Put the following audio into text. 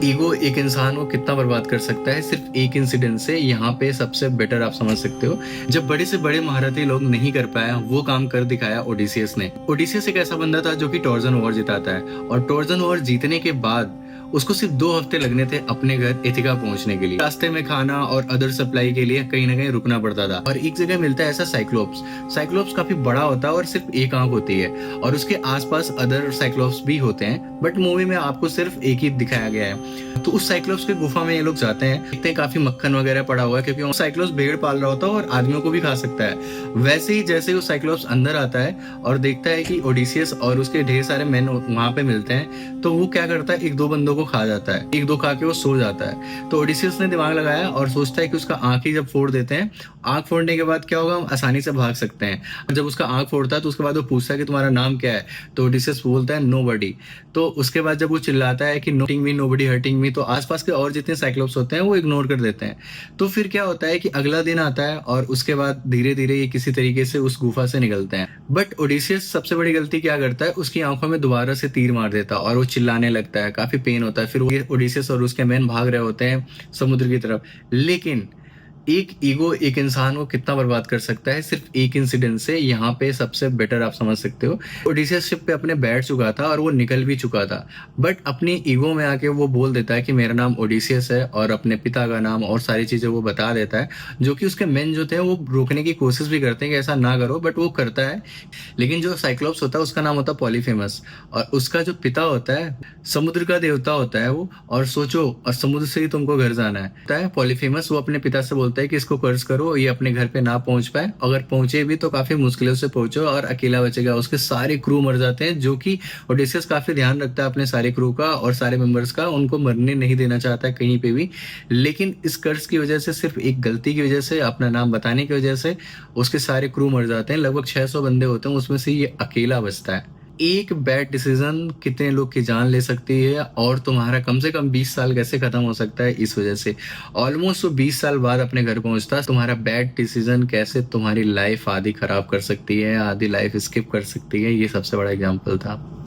Ego एक इंसान को कितना बर्बाद कर सकता है सिर्फ एक इंसिडेंट से, यहाँ पे सबसे बेटर आप समझ सकते हो। जब बड़े से बड़े महारथी लोग नहीं कर पाया, वो काम कर दिखाया ओडिसियस ने। ओडिसियस एक ऐसा बंदा था जो कि ट्रोजन वॉर जिताता है, और ट्रोजन वॉर जीतने के बाद उसको सिर्फ 2 हफ्ते लगने थे अपने घर इथिका पहुंचने के लिए। रास्ते में खाना और अदर सप्लाई के लिए कहीं ना कहीं रुकना पड़ता था, और एक जगह मिलता है ऐसा साइक्लोप्स। साइक्लोप्स काफी बड़ा होता है और सिर्फ एक आंख होती है, और उसके आसपास अदर साइक्लोप्स भी होते हैं, बट मूवी में आपको सिर्फ एक ही दिखाया गया है। तो उस साइक्लोप्स के गुफा में ये लोग जाते हैं, देखते हैं काफी मक्खन वगैरह पड़ा हुआ है, क्योंकि साइक्लोप्स भेड़ पाल रहा होता है और आदमियों को भी खा सकता है। वैसे ही जैसे वो साइक्लोप्स अंदर आता है और देखता है कि ओडिसियस और उसके ढेर सारे मैन वहां पे मिलते हैं, तो वो क्या करता है, 1-2 बंदों को खा जाता है, 1-2 खा के वो सो जाता है। तो ओडिसियस ने दिमाग लगाया और सोचता है कि उसका आंख ही जब फोड़ देते हैं, आंख फोड़ने के बाद क्या होगा, हम आसानी से भाग सकते हैं। जब उसका आंख फोड़ता है तो उसके बाद वो पूछता है कि तुम्हारा नाम क्या है, तो ओडिसियस बोलता है नोबडी। तो उसके बाद जब वो चिल्लाता है कि नोटिंग मी नोबडी हर्टिंग मी, तो आसपास के और जितने साइक्लोप्स होते हैं वो इग्नोर कर देते हैं। तो फिर क्या होता है कि अगला दिन आता है और उसके बाद धीरे धीरे ये किसी तरीके से उस गुफा से निकलते हैं। बट ओडिसियस सबसे बड़ी गलती क्या करता है, उसकी आंखों में दोबारा से तीर मार देता है और वो चिल्लाने लगता है, काफी पेन होता है। फिर वो ओडिसियस और उसके मैन भाग रहे होते हैं समुद्र की तरफ। लेकिन एक ईगो एक इंसान को कितना बर्बाद कर सकता है सिर्फ एक इंसिडेंट से, यहाँ पे सबसे बेटर आप समझ सकते हो। ओडिसियस शिप पे अपने बैठ चुका था और वो निकल भी चुका था, बट अपनी ईगो में आके वो बोल देता है कि मेरा नाम ओडिसियस है, और अपने पिता का नाम और सारी चीजें वो बता देता है, जो कि उसके मेन जो थे वो रोकने की कोशिश भी करते हैं कि ऐसा ना करो, बट वो करता है। लेकिन जो साइक्लोप्स होता है उसका नाम होता है पॉलीफेमस, और उसका जो पिता होता है समुद्र का देवता होता है वो। और सोचो, और समुद्र से ही तुमको घर जाना है पॉलीफेमस। वो अपने पिता से बोलता है कि इसको कर्ज करो, ये अपने घर पे ना पहुंच पाए, अगर पहुंचे भी तो काफी मुश्किलों से पहुंचो, और अकेला बचेगा। उसके सारे क्रू मर जाते हैं, जो कि ओडिसियस काफी ध्यान रखता है अपने सारे क्रू का और सारे मेंबर्स का, उनको मरने नहीं देना चाहता है कहीं पे भी। लेकिन इस कर्ज की वजह से, सिर्फ एक गलती की वजह से, अपना नाम बताने की वजह से उसके सारे क्रू मर जाते हैं। लगभग 600 बंदे होते हैं, उसमें से ये अकेला बचता है। एक बैड डिसीजन कितने लोग की जान ले सकती है, और तुम्हारा कम से कम 20 साल कैसे खत्म हो सकता है इस वजह से। ऑलमोस्ट वो 20 साल बाद अपने घर पहुंचता, तुम्हारा बैड डिसीजन कैसे तुम्हारी लाइफ आधी खराब कर सकती है, आधी लाइफ स्किप कर सकती है, ये सबसे बड़ा एग्जाम्पल था।